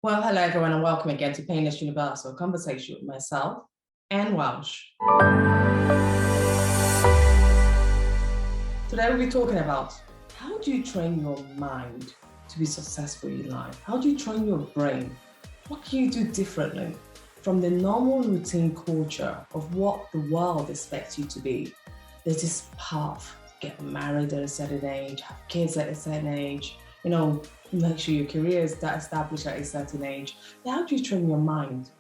Well, hello everyone, and welcome again to Painless Universal, a conversation with myself and Welsh. Today we'll be talking about how do you train your mind to be successful in life? How do you train your brain? What can you do differently from the normal routine culture of what the world expects you to be? There's this path: get married at a certain age, have kids at a certain age, make sure your career is established at a certain age. How do you train your mind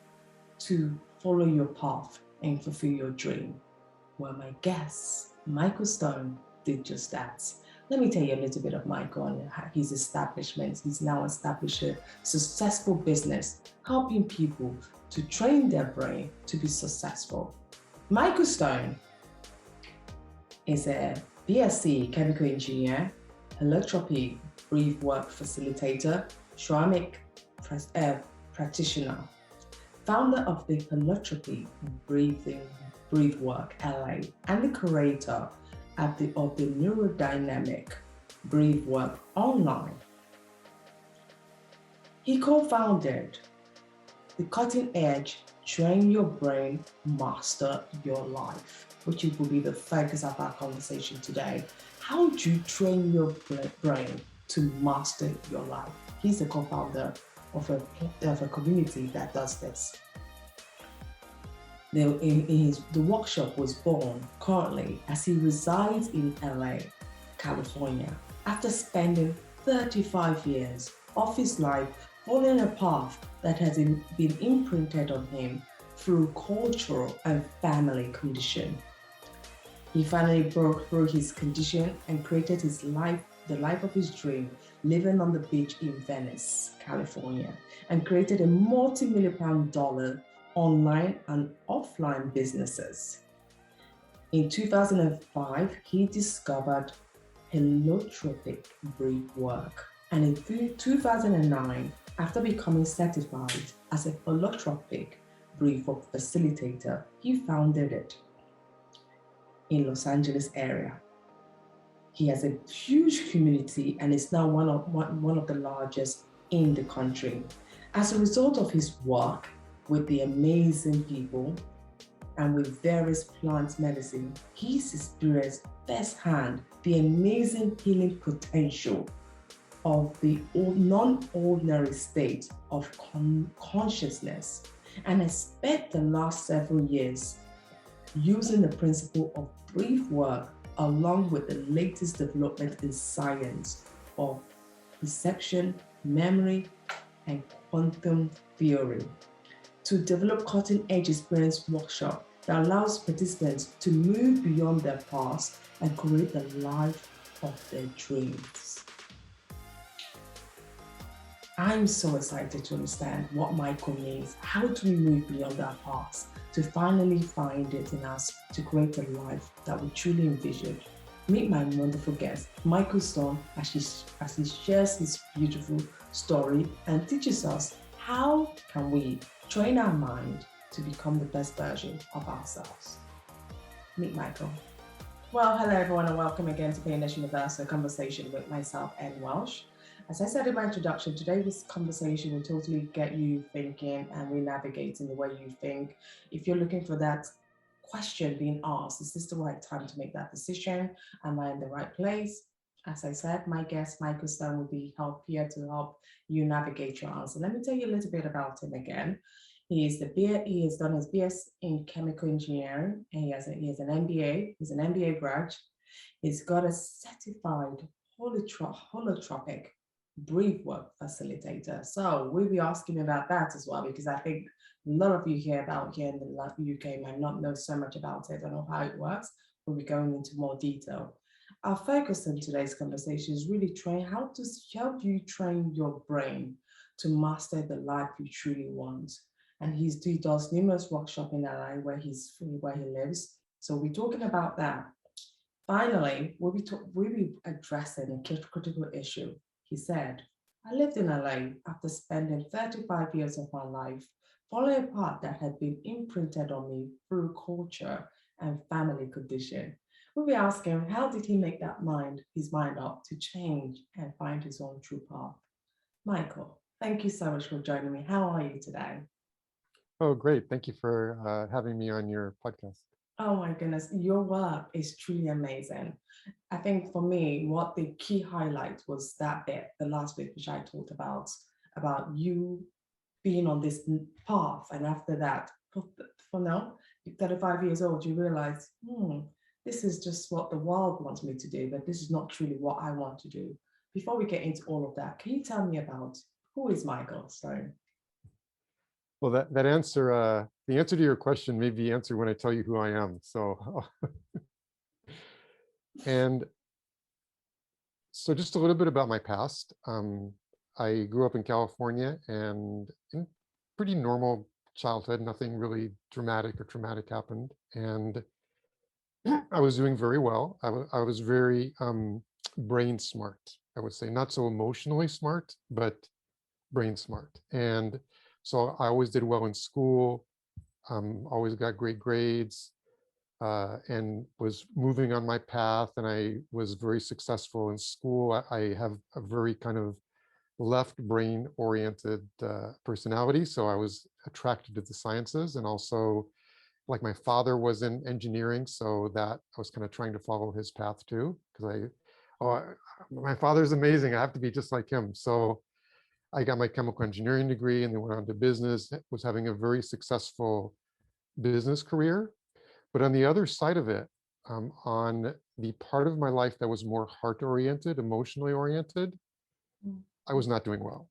to follow your path and fulfill your dream? Well, my guest, Michael Stone, did just that. Let me tell you a little bit of Michael and his establishment. He's now established a successful business, helping people to train their brain to be successful. Michael Stone is a BSc chemical engineer, holotropy breathwork facilitator, ceramic practitioner, founder of the Holotropy Breathwork LA, and the curator of the neurodynamic Breathwork online. He co-founded the cutting-edge Train Your Brain, Master Your Life, which will be the focus of our conversation today. How do you train your brain to master your life? He's a co-founder of a community that does this. The workshop was born currently as he resides in LA, California, after spending 35 years of his life following a path that has been imprinted on him through cultural and family condition. He finally broke through his condition and created the life of his dream, living on the beach in Venice, California, and created a multi-million-pound online and offline businesses. In 2005, he discovered holotropic breathwork, and in 2009, after becoming certified as a holotropic breathwork facilitator, he founded it in Los Angeles area. He has a huge community and is now one of the largest in the country. As a result of his work with the amazing people and with various plant medicine, he's experienced firsthand the amazing healing potential of the non-ordinary state of consciousness, and has spent the last several years using the principle of breathwork along with the latest development in science of perception, memory, and quantum theory to develop cutting-edge experience workshop that allows participants to move beyond their past and create the life of their dreams. I'm so excited to understand what Michael means. How do we move beyond our past to finally find it in us to create a life that we truly envision? Meet my wonderful guest, Michael Stone, as he shares his beautiful story and teaches us how can we train our mind to become the best version of ourselves. Meet Michael. Well, hello everyone, and welcome again to Painless Universal, a conversation with myself and Welsh. As I said in my introduction, today's conversation will totally get you thinking and re-navigating the way you think. If you're looking for that question being asked, is this the right time to make that decision? Am I in the right place? As I said, my guest, Michael Stone, will be here to help you navigate your answer. Let me tell you a little bit about him again. He has done his BS in chemical engineering, and he has an MBA. He's an MBA grad. He's got a certified holotropic breathwork facilitator. So we'll be asking about that as well, because I think a lot of you here in the UK might not know so much about it. I don't know how it works. We'll be going into more detail. Our focus in today's conversation is really how to help you train your brain to master the life you truly want. And he does numerous workshops in LA where he lives. So we're talking about that. Finally, we'll be addressing a critical issue. He said, I lived in LA after spending 35 years of my life following a path that had been imprinted on me through culture and family condition. We'll be asking, how did he make his mind up to change and find his own true path? Michael, Thank you so much for joining me. How are you today? Oh, great. Thank you for having me on your podcast. Oh my goodness, your work is truly amazing. I think for me, what the key highlight was that bit, the last bit, which I talked about you being on this path. And after that, for now, you're 35 years old, you realize, this is just what the world wants me to do, but this is not truly what I want to do. Before we get into all of that, can you tell me about who is Michael Stone? Well, that answer, the answer to your question may be answered when I tell you who I am. So, and so just a little bit about my past. I grew up in California and in pretty normal childhood. Nothing really dramatic or traumatic happened. And I was doing very well. I was very brain smart, I would say. Not so emotionally smart, but brain smart. And so I always did well in school, always got great grades, and was moving on my path. And I was very successful in school. I have a very kind of left brain oriented personality. So I was attracted to the sciences, and also like my father was in engineering. So that I was kind of trying to follow his path too, because my father's amazing. I have to be just like him. So I got my chemical engineering degree and then went on to business, was having a very successful business career. But on the other side of it, on the part of my life that was more heart oriented, emotionally oriented, I was not doing well.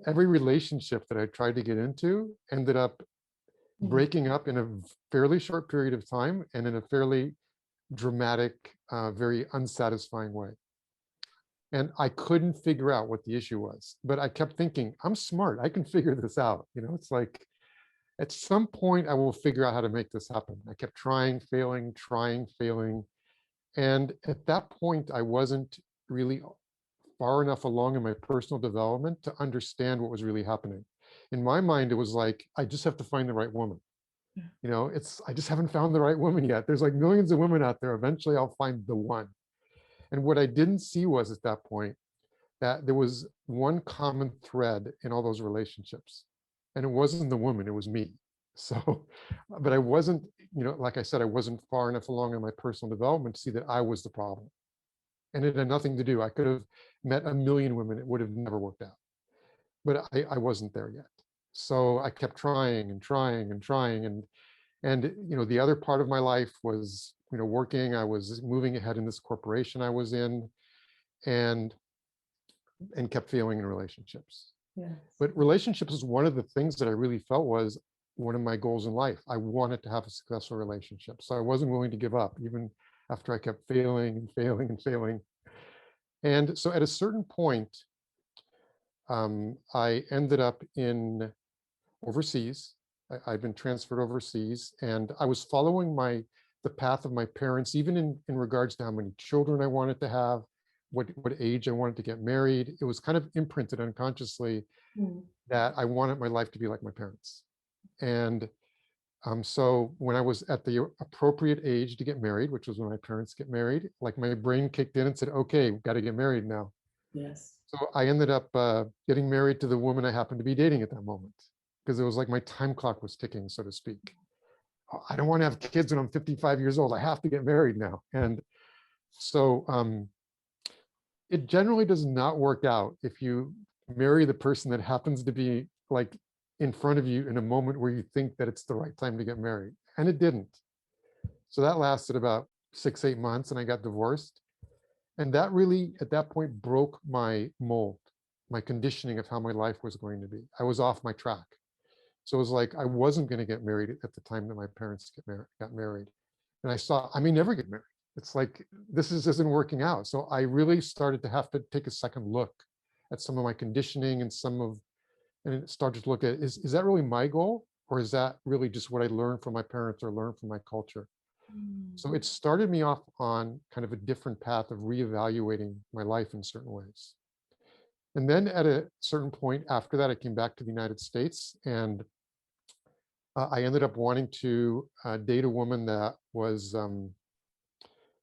Every relationship that I tried to get into ended up breaking up in a fairly short period of time and in a fairly dramatic, very unsatisfying way. And I couldn't figure out what the issue was. But I kept thinking, I'm smart. I can figure this out. It's like at some point I will figure out how to make this happen. I kept trying, failing, trying, failing. And at that point, I wasn't really far enough along in my personal development to understand what was really happening. In my mind, it was like, I just have to find the right woman. I just haven't found the right woman yet. There's like millions of women out there. Eventually I'll find the one. And what I didn't see was at that point that there was one common thread in all those relationships. And it wasn't the woman, it was me. So, but I wasn't, like I said, I wasn't far enough along in my personal development to see that I was the problem. And it had nothing to do. I could have met a million women, it would have never worked out. But I wasn't there yet. So I kept trying and trying and trying. And the other part of my life was, working. I was moving ahead in this corporation I was in, and kept failing in relationships. Yes. But relationships is one of the things that I really felt was one of my goals in life. I wanted to have a successful relationship. So I wasn't willing to give up, even after I kept failing and failing and failing. And so at a certain point, I ended up in overseas. I'd been transferred overseas, and I was following the path of my parents, even in regards to how many children I wanted to have, what age I wanted to get married. It was kind of imprinted unconsciously that I wanted my life to be like my parents. And so when I was at the appropriate age to get married, which was when my parents get married, like my brain kicked in and said, okay, we've got to get married now. Yes. So I ended up getting married to the woman I happened to be dating at that moment, because it was like my time clock was ticking, so to speak. I don't want to have kids when I'm 55 years old. I have to get married now. And so it generally does not work out if you marry the person that happens to be like in front of you in a moment where you think that it's the right time to get married. And it didn't. So that lasted about 6-8 months, and I got divorced. And that really, at that point, broke my mold, my conditioning of how my life was going to be. I was off my track. So it was like I wasn't going to get married at the time that my parents got married. And I saw I may never get married. It's like this isn't working out. So I really started to have to take a second look at some of my conditioning and started to look at is that really my goal, or is that really just what I learned from my parents or learned from my culture? So it started me off on kind of a different path of reevaluating my life in certain ways. And then at a certain point after that, I came back to the United States, and I ended up wanting to date a woman that was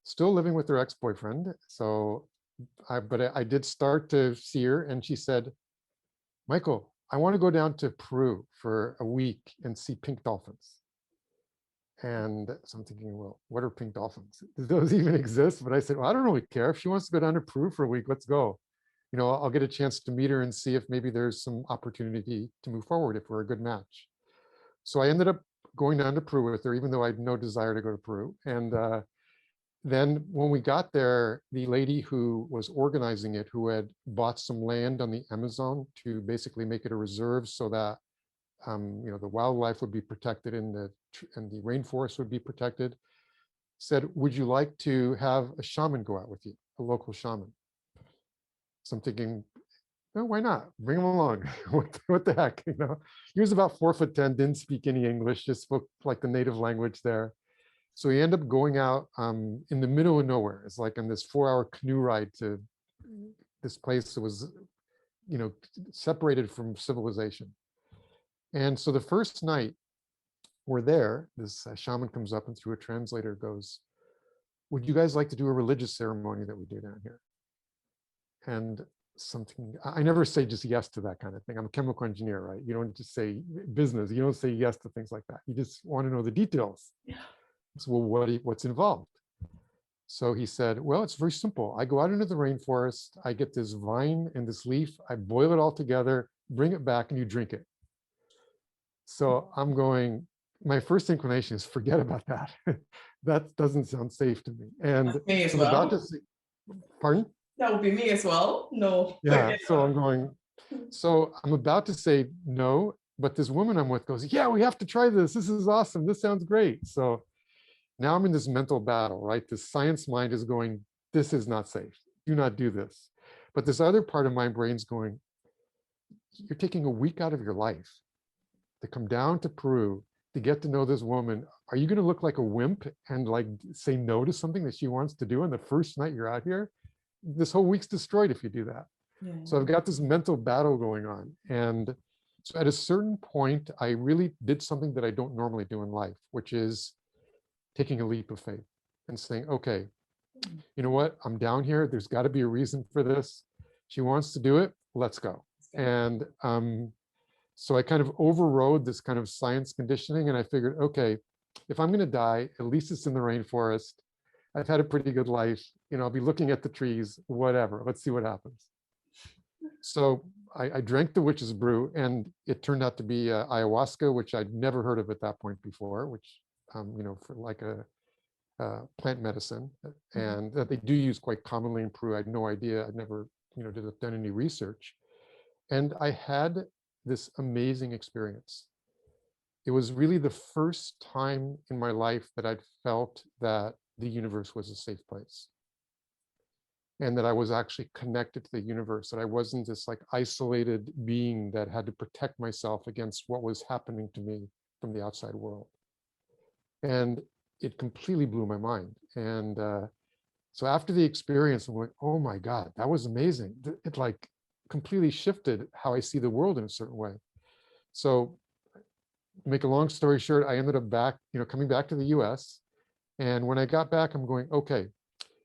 still living with her ex-boyfriend. So, but I did start to see her, and she said, Michael, I want to go down to Peru for a week and see pink dolphins. And so I'm thinking, well, what are pink dolphins? Do those even exist? But I said, well, I don't really care. If she wants to go down to Peru for a week, let's go. I'll get a chance to meet her and see if maybe there's some opportunity to move forward if we're a good match. So I ended up going down to Peru with her, even though I had no desire to go to Peru. And then when we got there, the lady who was organizing it, who had bought some land on the Amazon to basically make it a reserve so that the wildlife would be protected and the rainforest would be protected, said, would you like to have a shaman go out with you, a local shaman? So I'm thinking, no, why not? Bring him along. What the heck, He was about 4'10", didn't speak any English, just spoke like the native language there. So we end up going out in the middle of nowhere. It's like on this 4-hour canoe ride to this place that was, separated from civilization. And so the first night we're there, this shaman comes up and through a translator goes, would you guys like to do a religious ceremony that we do down here? And I never say just yes to that kind of thing. I'm a chemical engineer, right? You don't just say business. You don't say yes to things like that. You just want to know the details. Yeah. So, well, what's involved? So he said, well, it's very simple. I go out into the rainforest, I get this vine and this leaf, I boil it all together, bring it back, and you drink it. So I'm going, my first inclination is forget about that. That doesn't sound safe to me. And That's me as so I'm about well. to say, pardon? That would be me as well. No. Yeah, so I'm going, so I'm about to say no, but this woman I'm with goes, yeah, we have to try this. This is awesome. This sounds great. So now I'm in this mental battle, right? This science mind is going, this is not safe. Do not do this. But this other part of my brain's going, you're taking a week out of your life to come down to Peru to get to know this woman. Are you going to look like a wimp and like say no to something that she wants to do on the first night you're out here? This whole week's destroyed if you do that. Yeah. So I've got this mental battle going on. And so at a certain point, I really did something that I don't normally do in life, which is taking a leap of faith and saying, okay, you know what? I'm down here. There's got to be a reason for this. She wants to do it. Let's go. And so I kind of overrode this kind of science conditioning, and I figured, okay, if I'm going to die, at least it's in the rainforest. I've had a pretty good life. I'll be looking at the trees, whatever. Let's see what happens. So I drank the witch's brew, and it turned out to be ayahuasca, which I'd never heard of at that point before, which, for like a plant medicine, and that they do use quite commonly in Peru. I had no idea. I'd never, done any research. And I had this amazing experience. It was really the first time in my life that I'd felt that the universe was a safe place. And that I was actually connected to the universe, that I wasn't this like isolated being that had to protect myself against what was happening to me from the outside world. And it completely blew my mind. And so after the experience, I'm like, oh my God, that was amazing. It like completely shifted how I see the world in a certain way. So make a long story short, I ended up coming back to the US. And when I got back, I'm going, okay,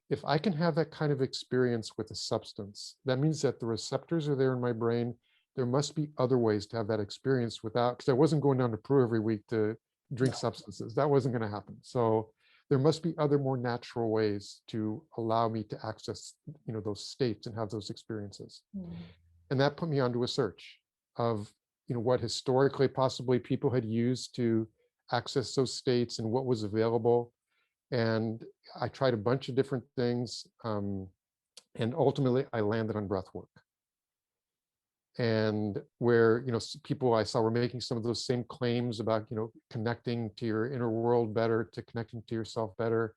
if I can have that kind of experience with a substance, that means that the receptors are there in my brain. There must be other ways to have that experience without, because I wasn't going down to Peru every week to drink substances. That wasn't going to happen. So there must be other more natural ways to allow me to access, those states and have those experiences. And that put me onto a search of, what historically possibly people had used to access those states and what was available. And I tried a bunch of different things. And ultimately I landed on breathwork. And where, people I saw were making some of those same claims about, connecting to your inner world better, to connecting to yourself better.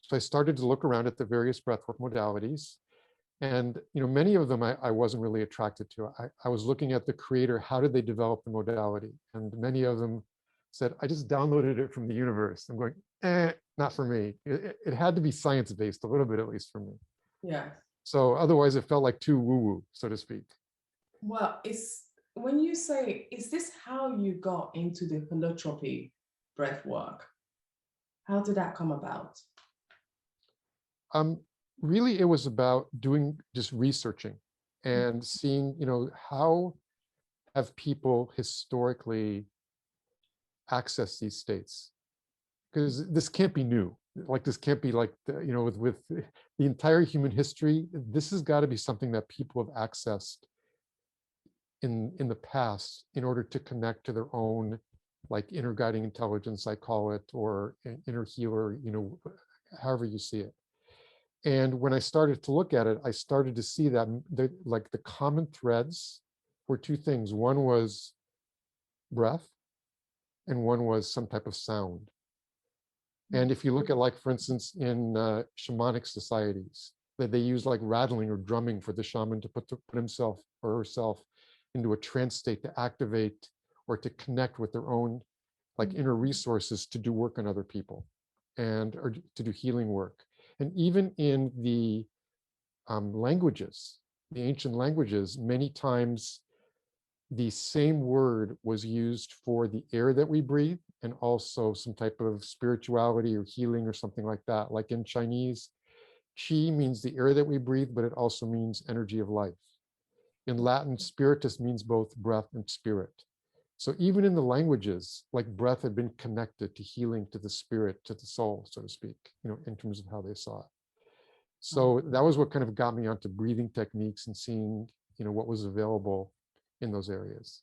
So I started to look around at the various breathwork modalities. And, many of them I wasn't really attracted to. I was looking at the creator, how did they develop the modality? And many of them said, I just downloaded it from the universe. I'm going, not for me. It had to be science-based, a little bit at least for me. Yeah. So otherwise it felt like too woo-woo, so to speak. Well, when you say, is this how you got into the holotropy breath work? How did that come about? Really, it was about just researching and seeing, how have people historically access these states? Because this can't be new. Like this can't be like, with the entire human history, this has got to be something that people have accessed in the past in order to connect to their own, like, inner guiding intelligence, I call it, or an inner healer, however you see it. And when I started to look at it, I started to see that the common threads were two things. One was breath, and one was some type of sound. And if you look at, like, for instance, in shamanic societies, that they use like rattling or drumming for the shaman to put himself or herself into a trance state to activate or to connect with their own, like, inner resources to do work on other people or to do healing work. And even in the languages, the ancient languages, many times the same word was used for the air that we breathe and also some type of spirituality or healing or something like that. Like in Chinese, qi means the air that we breathe, but it also means energy of life. In Latin, spiritus means both breath and spirit. So even in the languages, like, breath had been connected to healing, to the spirit, to the soul, so to speak, in terms of how they saw it. So that was what kind of got me onto breathing techniques and seeing, what was available in those areas.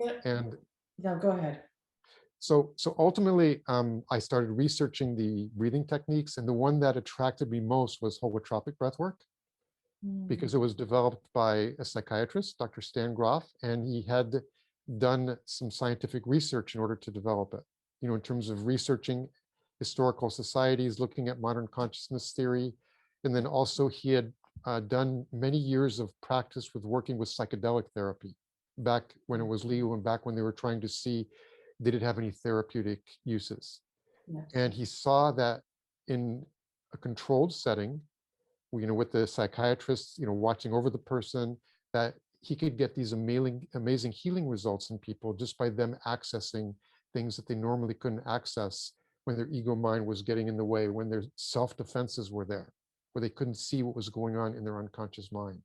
Yeah. And Yeah, go ahead. so ultimately, I started researching the breathing techniques, and the one that attracted me most was holotropic breathwork, because it was developed by a psychiatrist, Dr. Stan Groff, and he had done some scientific research in order to develop it, in terms of researching historical societies, looking at modern consciousness theory. And then also he had done many years of practice with working with psychedelic therapy back when it was legal and back when they were trying to see, did it have any therapeutic uses? Yes. And he saw that in a controlled setting, with the psychiatrist, watching over the person, that he could get these amazing healing results in people just by them accessing things that they normally couldn't access when their ego mind was getting in the way, when their self-defenses were there, where they couldn't see what was going on in their unconscious mind.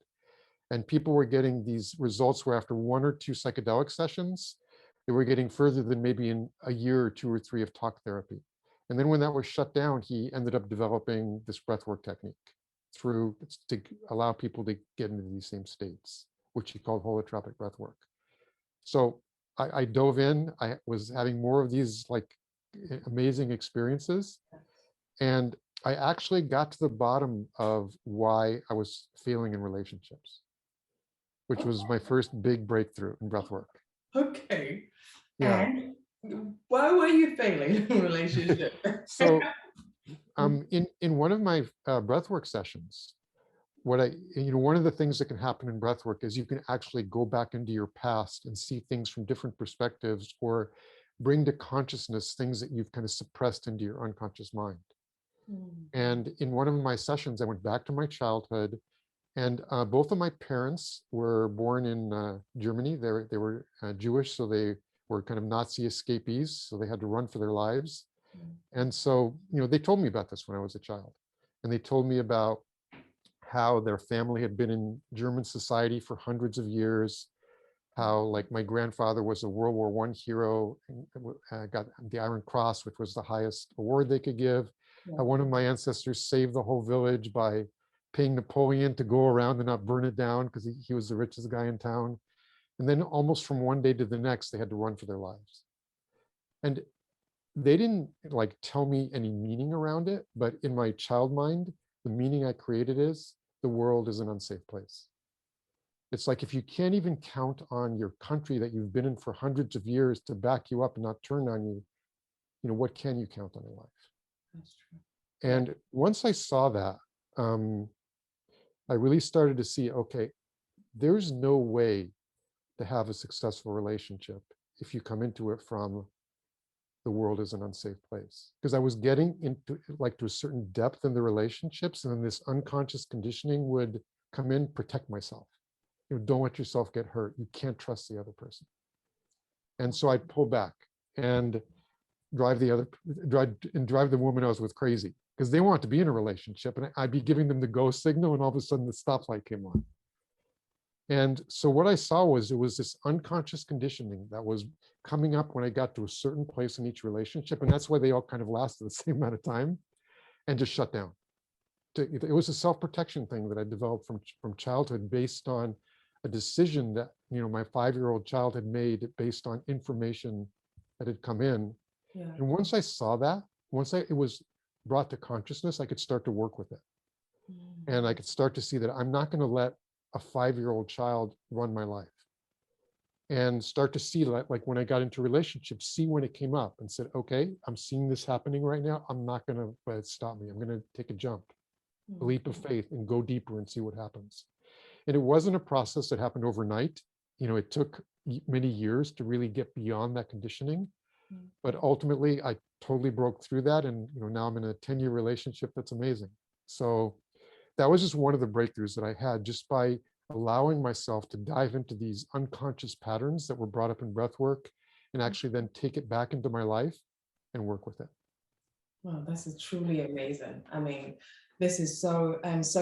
And people were getting these results where after 1 or 2 psychedelic sessions, they were getting further than maybe in a year or 2 or 3 of talk therapy. And then when that was shut down, he ended up developing this breathwork technique to allow people to get into these same states, which he called holotropic breathwork. So I dove in. I was having more of these, like, amazing experiences, and I actually got to the bottom of why I was failing in relationships, which was my first big breakthrough in breathwork. Okay. Yeah. And why were you failing in relationship? So in one of my breathwork sessions, one of the things that can happen in breathwork is you can actually go back into your past and see things from different perspectives, or bring to consciousness things that you've kind of suppressed into your unconscious mind. And in one of my sessions, I went back to my childhood, and both of my parents were born in Germany. They were Jewish, so they were kind of Nazi escapees, so they had to run for their lives. And so, they told me about this when I was a child, and they told me about how their family had been in German society for hundreds of years, how, like, my grandfather was a World War I hero, and got the Iron Cross, which was the highest award they could give. One of my ancestors saved the whole village by paying Napoleon to go around and not burn it down because he was the richest guy in town. And then almost from one day to the next, they had to run for their lives. And they didn't, like, tell me any meaning around it, but in my child mind, the meaning I created is the world is an unsafe place. It's like, if you can't even count on your country that you've been in for hundreds of years to back you up and not turn on you, what can you count on in life? That's true. And once I saw that, I really started to see, okay, there's no way to have a successful relationship if you come into it from the world is an unsafe place. Because I was getting into, like, to a certain depth in the relationships, and then this unconscious conditioning would come in, protect myself. Don't let yourself get hurt. You can't trust the other person. And so I'd pull back and drive the woman I was with crazy, because they want to be in a relationship, and I'd be giving them the go signal, and all of a sudden the stoplight came on. And so what I saw was it was this unconscious conditioning that was coming up when I got to a certain place in each relationship. And that's why they all kind of lasted the same amount of time and just shut down. It was a self-protection thing that I developed from childhood based on a decision that, my 5-year-old child had made based on information that had come in. Yeah. And once I saw that, it was brought to consciousness, I could start to work with it. And I could start to see that I'm not going to let a 5-year-old child run my life, and start to see like when I got into relationships, see when it came up and said, okay, I'm seeing this happening right now. I'm not going to let it stop me. I'm going to take a jump, a leap of faith, and go deeper and see what happens. And it wasn't a process that happened overnight. It took many years to really get beyond that conditioning. But ultimately, I totally broke through that. And now I'm in a 10-year relationship that's amazing. So that was just one of the breakthroughs that I had, just by allowing myself to dive into these unconscious patterns that were brought up in breath work, and actually then take it back into my life and work with it. Wow, this is truly amazing. I mean, this is so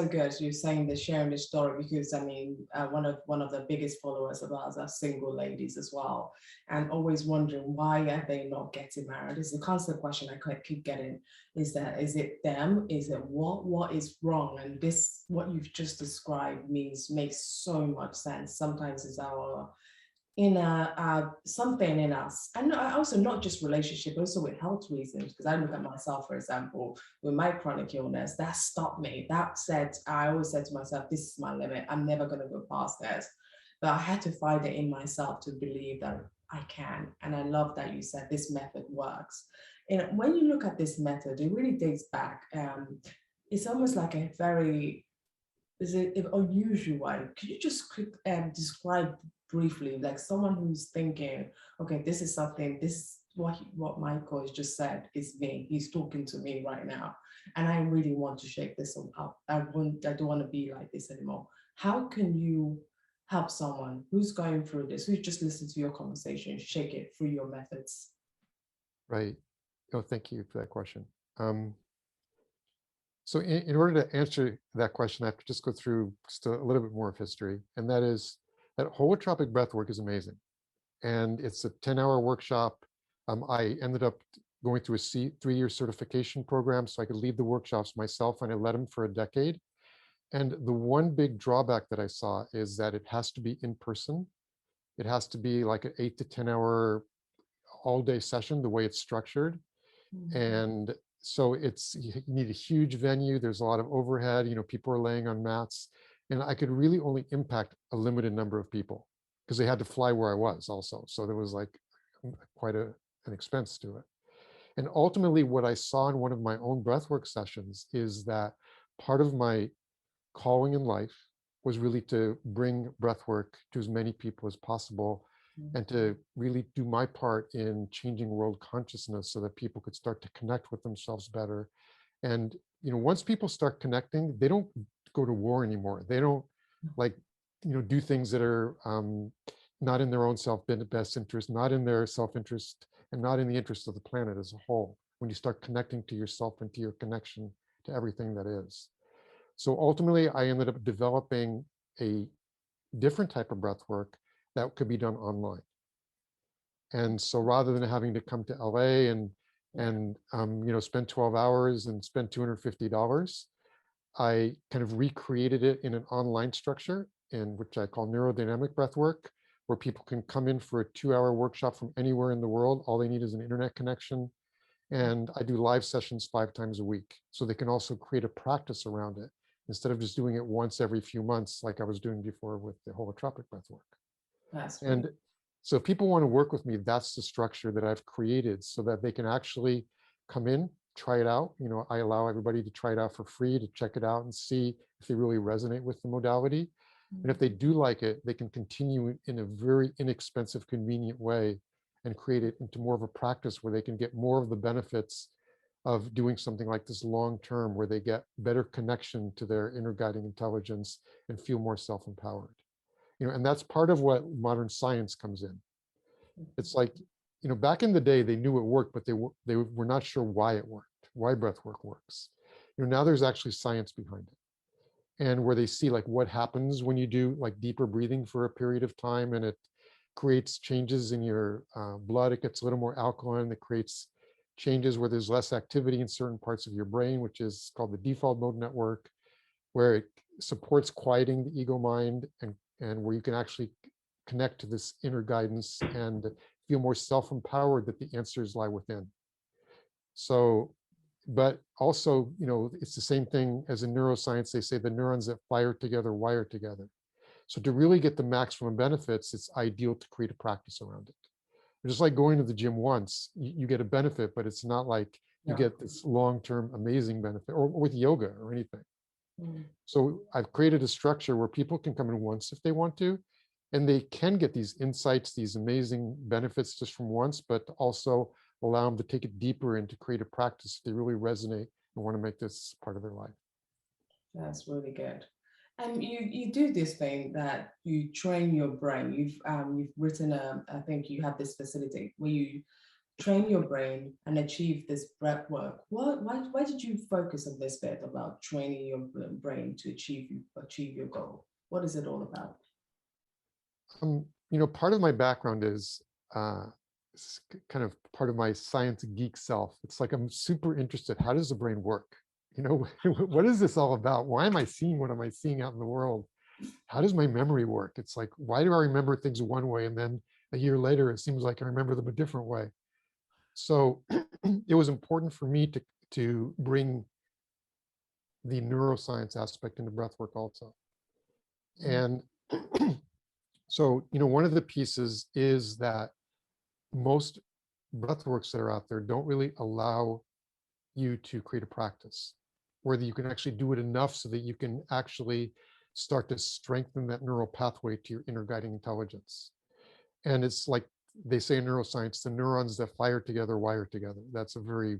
good. You're saying this, sharing this story, because I mean, one of the biggest followers of ours are single ladies as well, and always wondering why are they not getting married. It's a constant question I keep getting. Is it them? Is it what is wrong? And this, what you've just described, makes so much sense. Sometimes it's our something in us, and also not just relationship, also with health reasons, because I look at myself, for example, with my chronic illness, that stopped me. That said, I always said to myself, this is my limit, I'm never going to go past this. But I had to find it in myself to believe that I can. And I love that you said this method works. And when you look at this method, it really dates back. It's almost like a very, is it unusual way? Could you just describe briefly, like someone who's thinking, okay, this is something, this what Michael has just said is me. He's talking to me right now, and I really want to shake this up. I don't want to be like this anymore. How can you help someone who's going through this, who just listened to your conversation, shake it through your methods? Right. Oh, thank you for that question. So in order to answer that question, I have to just go through just a little bit more of history. And that is that holotropic breathwork is amazing. And it's a 10-hour workshop. I ended up going through a 3-year certification program so I could lead the workshops myself, and I led them for a decade. And the one big drawback that I saw is that it has to be in person. It has to be like an 8 to 10-hour all-day session, the way it's structured. And so you need a huge venue. There's a lot of overhead, people are laying on mats, and I could really only impact a limited number of people because they had to fly where I was also. So there was like quite an expense to it. And ultimately what I saw in one of my own breathwork sessions is that part of my calling in life was really to bring breathwork to as many people as possible, and to really do my part in changing world consciousness so that people could start to connect with themselves better. And once people start connecting, they don't go to war anymore. They don't like do things that are not in their own best interest, not in their self-interest, and not in the interest of the planet as a whole, when you start connecting to yourself and to your connection to everything that is. So ultimately I ended up developing a different type of breath work that could be done online. And so rather than having to come to LA and spend 12 hours and spend $250, I kind of recreated it in an online structure, in which I call neurodynamic breath work, where people can come in for a 2-hour workshop from anywhere in the world. All they need is an internet connection. And I do live sessions 5 times a week. So they can also create a practice around it instead of just doing it once every few months like I was doing before with the holotropic breath work. And so if people want to work with me, that's the structure that I've created so that they can actually come in, try it out. I allow everybody to try it out for free, to check it out and see if they really resonate with the modality. And if they do like it, they can continue in a very inexpensive, convenient way and create it into more of a practice where they can get more of the benefits of doing something like this long term, where they get better connection to their inner guiding intelligence and feel more self-empowered. And that's part of what modern science comes in. It's like, back in the day, they knew it worked, but they were not sure why it worked, why breath work works. Now there's actually science behind it. and where they see like what happens when you do like deeper breathing for a period of time, and it creates changes in your blood. It gets a little more alkaline. It creates changes where there's less activity in certain parts of your brain, which is called the default mode network, where it supports quieting the ego mind, and where you can actually connect to this inner guidance and feel more self-empowered that the answers lie within. So, but also, it's the same thing as in neuroscience. They say the neurons that fire together wire together. So to really get the maximum benefits, it's ideal to create a practice around it. Just like going to the gym once, you get a benefit, but it's not like you Yeah. get this long-term amazing benefit, or with yoga or anything. Mm. So I've created a structure where people can come in once if they want to, and they can get these insights, these amazing benefits just from once, but also allow them to take it deeper and to create a practice if they really resonate and want to make this part of their life. That's really good. And you do this thing that you train your brain. You've written I think you have this facility where you train your brain and achieve this breath work. Why did you focus on this bit about training your brain to achieve your goal? What is it all about? Part of my background is kind of part of my science geek self. It's like I'm super interested. How does the brain work? What is this all about? Why am I seeing what am I seeing out in the world? How does my memory work? It's like, why do I remember things one way, and then a year later it seems like I remember them a different way? So it was important for me to bring the neuroscience aspect into breathwork also. And so, one of the pieces is that most breathworks that are out there don't really allow you to create a practice where you can actually do it enough so that you can actually start to strengthen that neural pathway to your inner guiding intelligence. And it's like they say in neuroscience, the neurons that fire together wire together. That's a very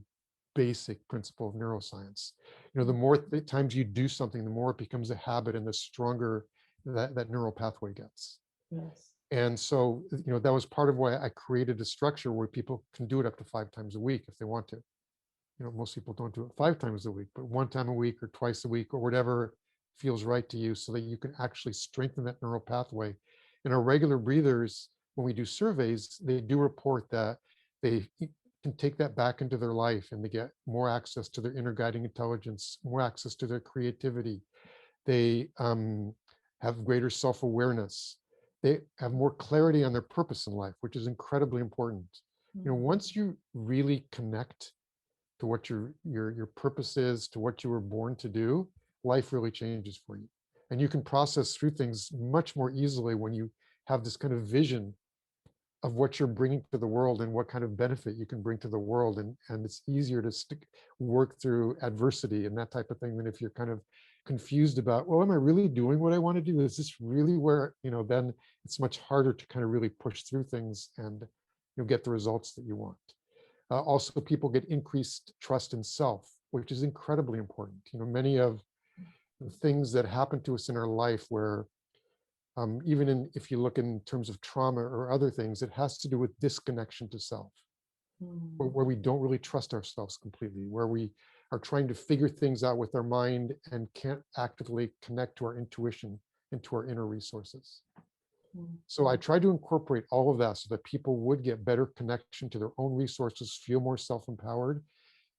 basic principle of neuroscience. The more times you do something, the more it becomes a habit, and the stronger that neural pathway gets. Yes. And so, that was part of why I created a structure where people can do it up to 5 times a week if they want to. Most people don't do it 5 times a week, but 1 time a week or twice a week or whatever feels right to you, so that you can actually strengthen that neural pathway. And our regular breathers, when we do surveys, they do report that they can take that back into their life, and they get more access to their inner guiding intelligence, more access to their creativity. They have greater self-awareness. They have more clarity on their purpose in life, which is incredibly important. Once you really connect to what your purpose is, to what you were born to do, life really changes for you. And you can process through things much more easily when you have this kind of vision of what you're bringing to the world and what kind of benefit you can bring to the world. And it's easier to work through adversity and that type of thing than if you're kind of confused about, well, am I really doing what I want to do? Is this really where, then it's much harder to kind of really push through things and get the results that you want. Also, people get increased trust in self, which is incredibly important. Many of the things that happen to us in our life where even if you look in terms of trauma or other things, it has to do with disconnection to self, where we don't really trust ourselves completely, where we are trying to figure things out with our mind and can't actively connect to our intuition and to our inner resources. So I tried to incorporate all of that so that people would get better connection to their own resources, feel more self-empowered.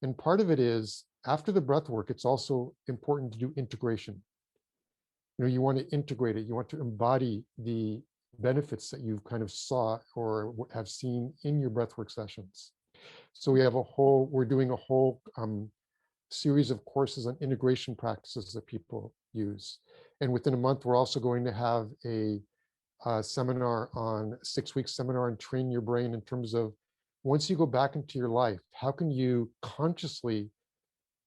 And part of it is, after the breath work, it's also important to do integration. You want to integrate it. You want to embody the benefits that you've kind of saw or have seen in your breathwork sessions. So we're doing a whole series of courses on integration practices that people use. And within a month, we're also going to have a 6-week seminar on training your brain in terms of, once you go back into your life, how can you consciously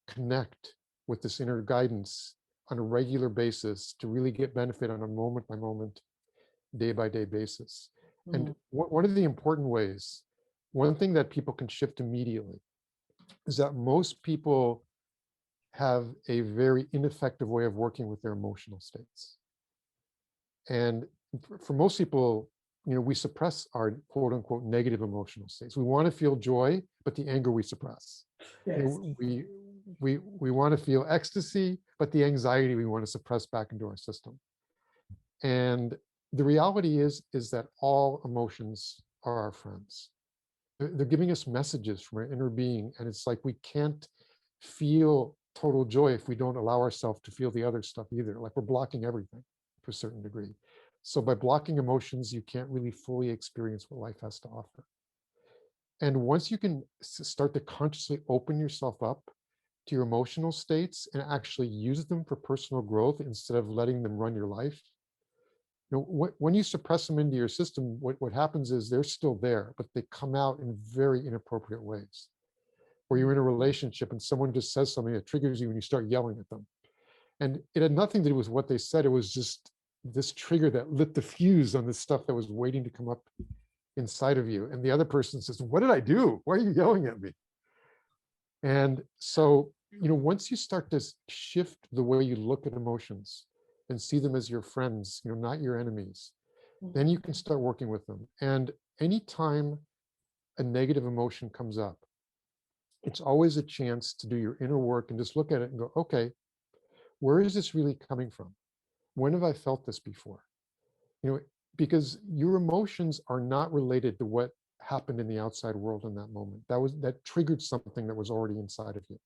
connect with this inner guidance on a regular basis to really get benefit on a moment by moment, day by day basis. And one of the important ways, one thing that people can shift immediately is that most people have a very ineffective way of working with their emotional states. And for most people, we suppress our quote unquote negative emotional states. We want to feel joy, but the anger we suppress. Yes. we want to feel ecstasy, but the anxiety we want to suppress back into our system. And the reality is that all emotions are our friends. They're giving us messages from our inner being, and it's like we can't feel total joy if we don't allow ourselves to feel the other stuff either. Like we're blocking everything to a certain degree. So by blocking emotions, you can't really fully experience what life has to offer. And once you can start to consciously open yourself up to your emotional states and actually use them for personal growth instead of letting them run your life, when you suppress them into your system, what happens is they're still there, but they come out in very inappropriate ways. Where you're in a relationship and someone just says something that triggers you and you start yelling at them. And it had nothing to do with what they said. It was just this trigger that lit the fuse on this stuff that was waiting to come up inside of you. And the other person says, "What did I do? Why are you yelling at me?" And so, once you start to shift the way you look at emotions and see them as your friends, not your enemies, then you can start working with them. And anytime a negative emotion comes up, it's always a chance to do your inner work and just look at it and go, okay, where is this really coming from? When have I felt this before? Because your emotions are not related to what happened in the outside world in that moment. That triggered something that was already inside of you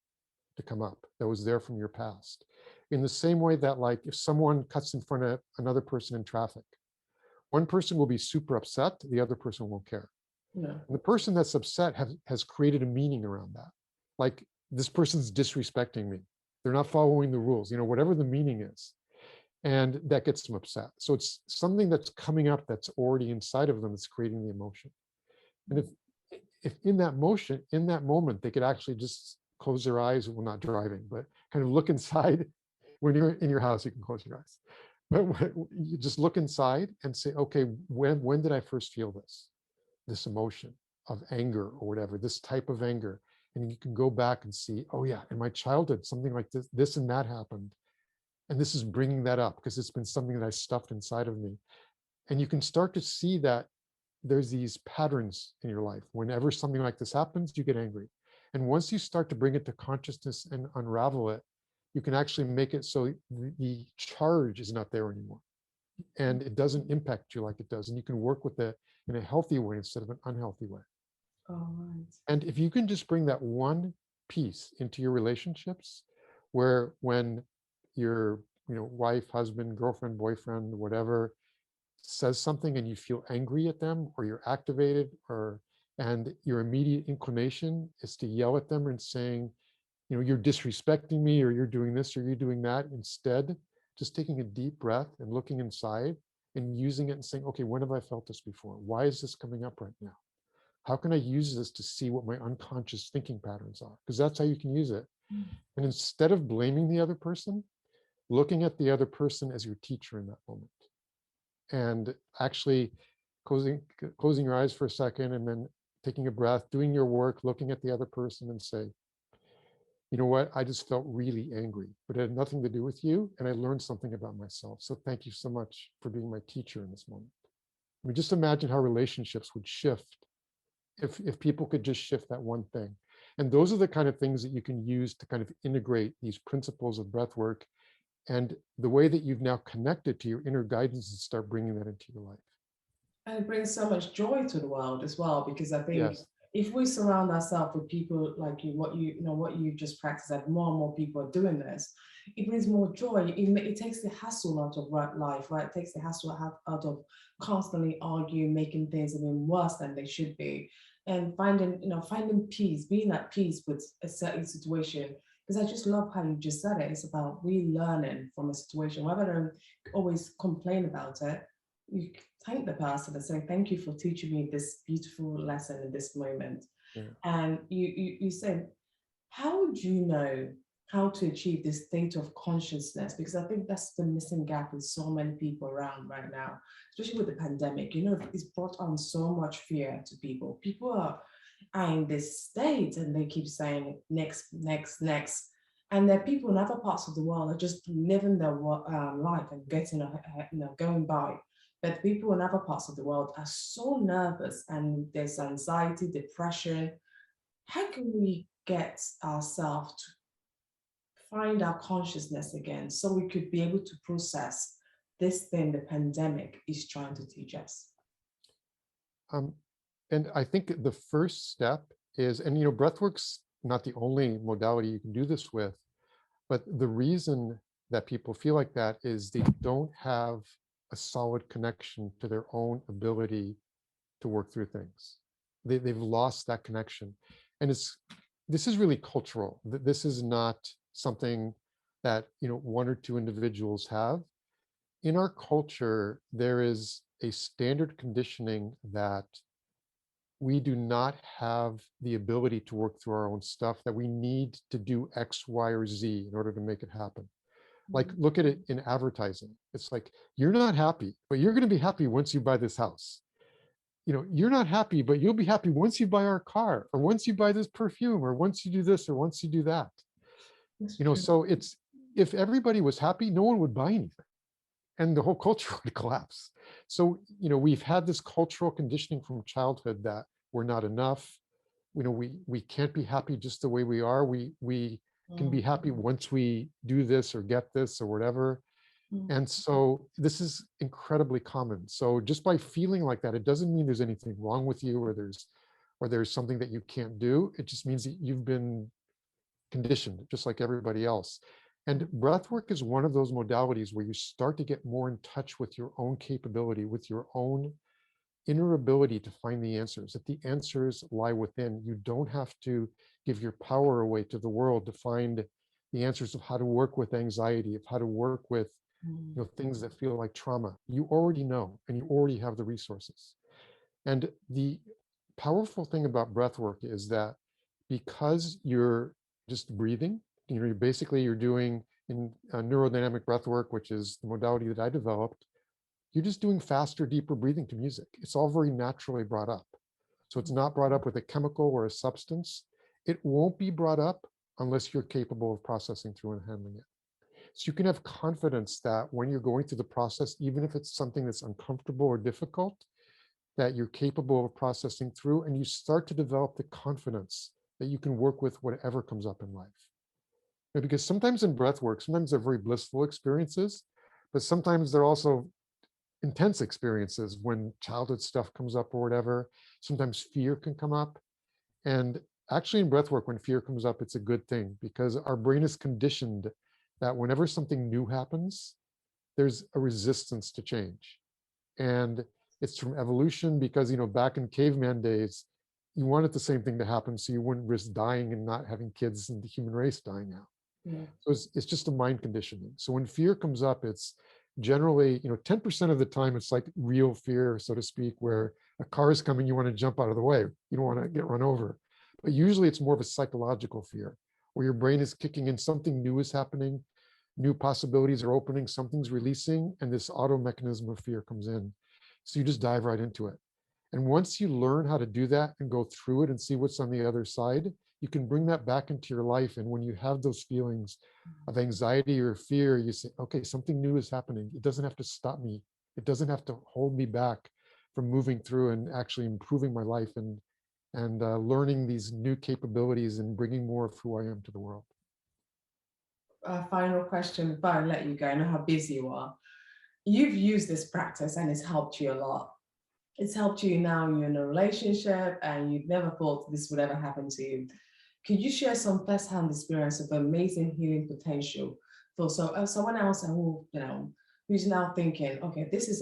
to come up, that was there from your past. In the same way that, like, if someone cuts in front of another person in traffic, one person will be super upset, the other person won't care. Yeah. And the person that's upset has created a meaning around that. Like, this person's disrespecting me. They're not following the rules, whatever the meaning is. And that gets them upset. So it's something that's coming up that's already inside of them that's creating the emotion. And if in that moment, they could actually just close their eyes, well, not driving, but kind of look inside. When you're in your house, you can close your eyes. But you just look inside and say, okay, when did I first feel this emotion of anger or whatever, this type of anger? And you can go back and see, oh yeah, in my childhood, something like this and that happened. And this is bringing that up because it's been something that I stuffed inside of me. And you can start to see that there's these patterns in your life. Whenever something like this happens, you get angry. And once you start to bring it to consciousness and unravel it, you can actually make it so the charge is not there anymore. And it doesn't impact you like it does. And you can work with it in a healthy way instead of an unhealthy way. All right. And if you can just bring that one piece into your relationships, where when your wife, husband, girlfriend, boyfriend, whatever, says something and you feel angry at them, or you're activated, and your immediate inclination is to yell at them and saying, you're disrespecting me, or you're doing this, or you're doing that, instead, just taking a deep breath and looking inside and using it and saying, okay, when have I felt this before? Why is this coming up right now? How can I use this to see what my unconscious thinking patterns are? Because that's how you can use it. And instead of blaming the other person, looking at the other person as your teacher in that moment. And actually closing your eyes for a second and then taking a breath, doing your work, looking at the other person and say, you know what, I just felt really angry, but it had nothing to do with you. And I learned something about myself. So thank you so much for being my teacher in this moment. I mean, just imagine how relationships would shift if people could just shift that one thing. And those are the kind of things that you can use to kind of integrate these principles of breath work and the way that you've now connected to your inner guidance and start bringing that into your life. And it brings so much joy to the world as well, because I think Yes. if we surround ourselves with people like you, what you just practice, that more and more people are doing this, it brings more joy. It takes the hassle out of life, right? It takes the hassle out of constantly arguing, making things even worse than they should be, and finding peace, being at peace with a certain situation. Because I just love how you just said it. It's about relearning from a situation, rather than always complain about it. You thank the person and say, thank you for teaching me this beautiful lesson in this moment. Yeah. And you said, how would you know how to achieve this state of consciousness? Because I think that's the missing gap with so many people around right now, especially with the pandemic. It's brought on so much fear to people. People are in this state and they keep saying next, next, next. And there are people in other parts of the world are just living their life and going by. But people in other parts of the world are so nervous, and there's anxiety, depression. How can we get ourselves find our consciousness again so we could be able to process this thing the pandemic is trying to teach us? Um, and I think the first step is, and breathwork's not the only modality you can do this with, but the reason that people feel like that is they don't have a solid connection to their own ability to work through things. They've lost that connection. And this is really cultural. This is not something that one or two individuals have. In our culture, there is a standard conditioning that we do not have the ability to work through our own stuff, that we need to do X, Y, or Z in order to make it happen. Like, look at it in advertising. It's like, you're not happy, but you're going to be happy once you buy this house. You're not happy, but you'll be happy once you buy our car, or once you buy this perfume, or once you do this, or once you do that. So it's, if everybody was happy, no one would buy anything, and the whole culture would collapse. So, we've had this cultural conditioning from childhood that we're not enough. We can't be happy just the way we are. We can be happy once we do this or get this or whatever. And so this is incredibly common. So just by feeling like that, it doesn't mean there's anything wrong with you, or there's something that you can't do. It just means that you've been conditioned just like everybody else. And breathwork is one of those modalities where you start to get more in touch with your own capability, with your own inner ability to find the answers, that the answers lie within. You don't have to give your power away to the world to find the answers of how to work with anxiety, of how to work with things that feel like trauma. You already know, and you already have the resources. And the powerful thing about breathwork is that because you're just breathing, you're doing in neurodynamic breathwork, which is the modality that I developed, you're just doing faster, deeper breathing to music. It's all very naturally brought up. So it's not brought up with a chemical or a substance. It won't be brought up unless you're capable of processing through and handling it. So you can have confidence that when you're going through the process, even if it's something that's uncomfortable or difficult, that you're capable of processing through, and you start to develop the confidence that you can work with whatever comes up in life. Because sometimes in breath work, sometimes they're very blissful experiences, but sometimes they're also intense experiences when childhood stuff comes up or whatever. Sometimes fear can come up. And actually in breath work, when fear comes up, it's a good thing, because our brain is conditioned that whenever something new happens, there's a resistance to change. And it's from evolution, because back in caveman days, you wanted the same thing to happen so you wouldn't risk dying and not having kids and the human race dying out. So it's just a mind conditioning. So when fear comes up, it's generally 10% of the time it's like real fear, so to speak, where a car is coming, you want to jump out of the way, you don't want to get run over. But usually it's more of a psychological fear, where your brain is kicking in, something new is happening, new possibilities are opening, something's releasing, and this auto mechanism of fear comes in. So you just dive right into it. And once you learn how to do that and go through it and see what's on the other side, you can bring that back into your life. And when you have those feelings of anxiety or fear, you say, okay, something new is happening. It doesn't have to stop me. It doesn't have to hold me back from moving through and actually improving my life and learning these new capabilities and bringing more of who I am to the world. Final question before I let you go. I know how busy you are. You've used this practice and it's helped you a lot. It's helped you now, you're in a relationship and you've never thought this would ever happen to you. Could you share some first-hand experience of amazing healing potential for someone else who, who's now thinking, okay, this is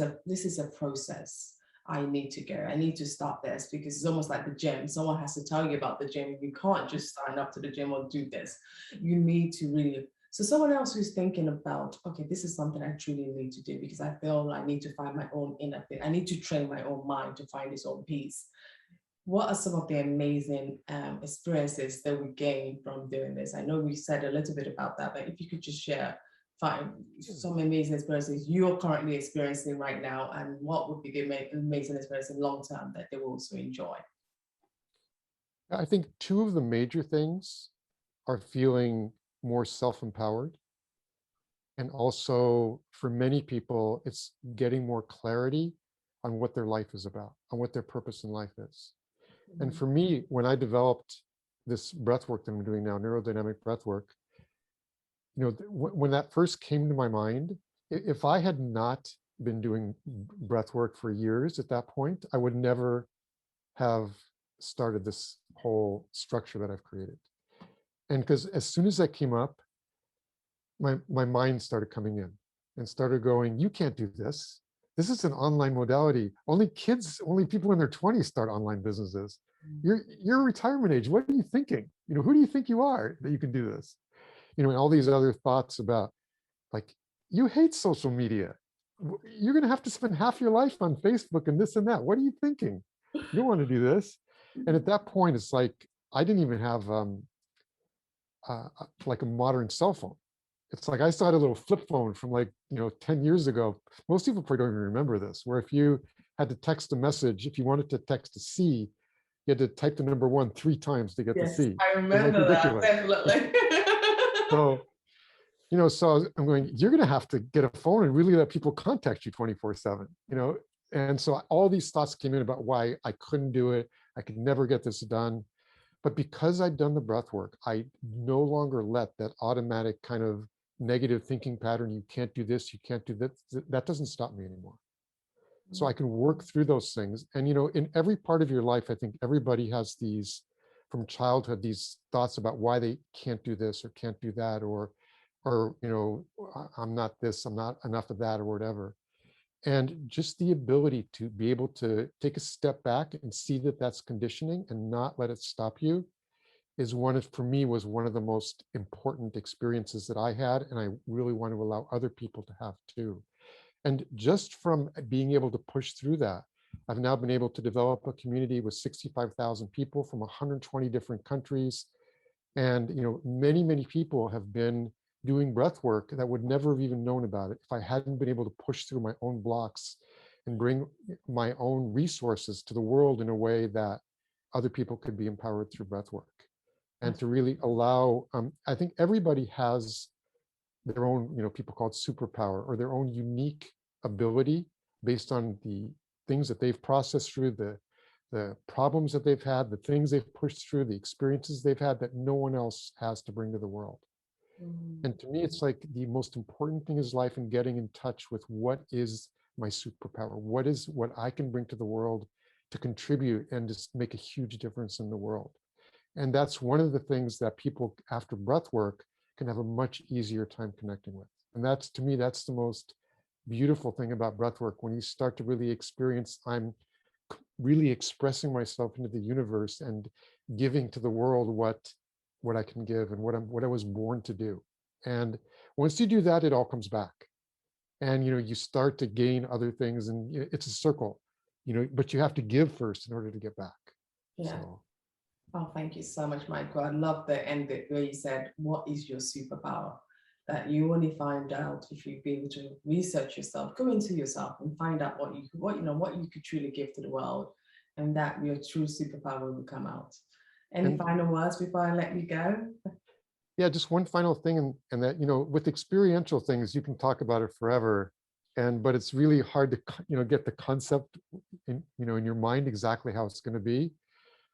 a process. I need to go. I need to start this, because it's almost like the gym. Someone has to tell you about the gym. You can't just sign up to the gym or do this. You need to really. So someone else who's thinking about, okay, this is something I truly need to do because I feel I need to find my own inner thing. I need to train my own mind to find its own peace. What are some of the amazing experiences that we gain from doing this? I know we said a little bit about that, but if you could just share some amazing experiences you're currently experiencing right now, and what would be the amazing experience in long term that they will also enjoy? I think two of the major things are feeling more self-empowered. And also, for many people, it's getting more clarity on what their life is about, on what their purpose in life is. And for me, when I developed this breath work that I'm doing now, neurodynamic breath work, when that first came to my mind, if I had not been doing breath work for years at that point, I would never have started this whole structure that I've created. And because as soon as that came up, my mind started coming in and started going, you can't do this. This is an online modality. Only people in their 20s start online businesses. You're retirement age. What are you thinking? Who do you think you are that you can do this? And all these other thoughts about, like, you hate social media. You're going to have to spend half your life on Facebook and this and that. What are you thinking? You don't want to do this. And at that point, it's like, I didn't even have like a modern cell phone. It's like I still had a little flip phone from 10 years ago. Most people probably don't even remember this, where if you had to text a message, if you wanted to text a C, you had to type the number 1 3 times to get the Yes, C. I It was like remember that, ridiculous. definitely. So, so I'm going, you're going to have to get a phone and really let people contact you 24/7, And so all these thoughts came in about why I couldn't do it. I could never get this done. But because I'd done the breath work, I no longer let that automatic kind of negative thinking pattern, you can't do this, you can't do that, that doesn't stop me anymore. So I can work through those things. And, in every part of your life, I think everybody has these, from childhood, these thoughts about why they can't do this or can't do that, or, I'm not this, I'm not enough of that, or whatever. And just the ability to be able to take a step back and see that that's conditioning and not let it stop you is for me, was one of the most important experiences that I had. And I really want to allow other people to have too. And just from being able to push through that, I've now been able to develop a community with 65,000 people from 120 different countries. And, many, many people have been doing breath work that would never have even known about it if I hadn't been able to push through my own blocks and bring my own resources to the world in a way that other people could be empowered through breath work. And to really allow, I think everybody has their own, people call it superpower, or their own unique ability based on the things that they've processed through, the problems that they've had, the things they've pushed through, the experiences they've had that no one else has to bring to the world. And to me, it's like the most important thing is life, and getting in touch with what is my superpower, what I can bring to the world to contribute and just make a huge difference in the world. And that's one of the things that people after breath work can have a much easier time connecting with. And that's, to me, that's the most beautiful thing about breath work. When you start to really experience, I'm really expressing myself into the universe and giving to the world what I can give and what I was born to do. And once you do that, it all comes back. And you start to gain other things, and it's a circle, but you have to give first in order to get back. Yeah. So. Oh, thank you so much, Michael. I love the end bit where you said, what is your superpower? That you only find out if you be able to research yourself, go into yourself and find out what you could truly give to the world, and that your true superpower will come out. Any final words before I let you go? Yeah, just one final thing, and that, with experiential things, you can talk about it forever, but it's really hard to, get the concept in your mind exactly how it's going to be.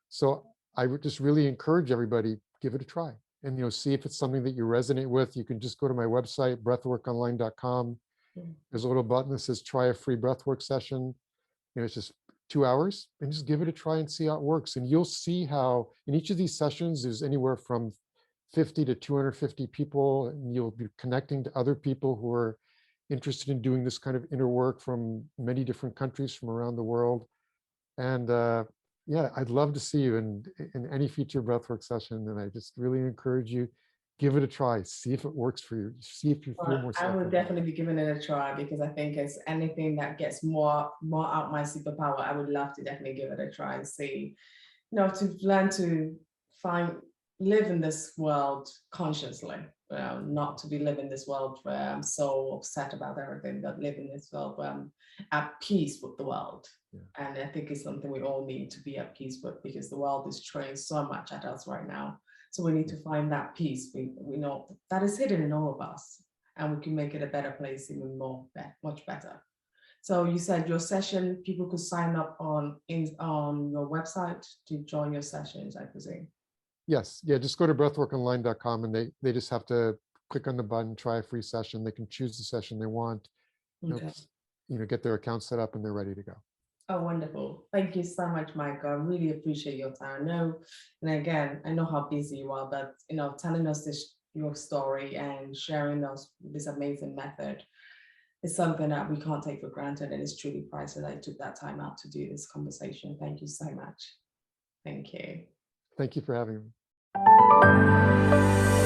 So I would just really encourage everybody, give it a try, and see if it's something that you resonate with. You can just go to my website, breathworkonline.com. There's a little button that says try a free breathwork session. It's just 2 hours, and just give it a try and see how it works. And you'll see how in each of these sessions there's anywhere from 50 to 250 people, and you'll be connecting to other people who are interested in doing this kind of inner work from many different countries from around the world. And yeah, I'd love to see you in any future breathwork session. And I just really encourage you, give it a try, see if it works for you, see if you feel more. I would definitely be giving it a try, because I think it's anything that gets more out my superpower, I would love to definitely give it a try and see, to learn to live in this world consciously, not to be living in this world where I'm so upset about everything, but live in this world where I'm at peace with the world. Yeah. And I think it's something we all need to be at peace with, because the world is throwing so much at us right now. So we need to find that peace. We know that is hidden in all of us, and we can make it a better place, even much better. So you said your session, people could sign up on your website to join your sessions, I presume. Yes. Yeah. Just go to breathworkonline.com, and they just have to click on the button, try a free session. They can choose the session they want, Okay. get their account set up, and they're ready to go. Oh, wonderful. Thank you so much, Michael. I really appreciate your time. I know, and again, I know how busy you are, but telling us your story and sharing us this amazing method is something that we can't take for granted, and it's truly priceless that I took that time out to do this conversation. Thank you so much. Thank you. Thank you for having me.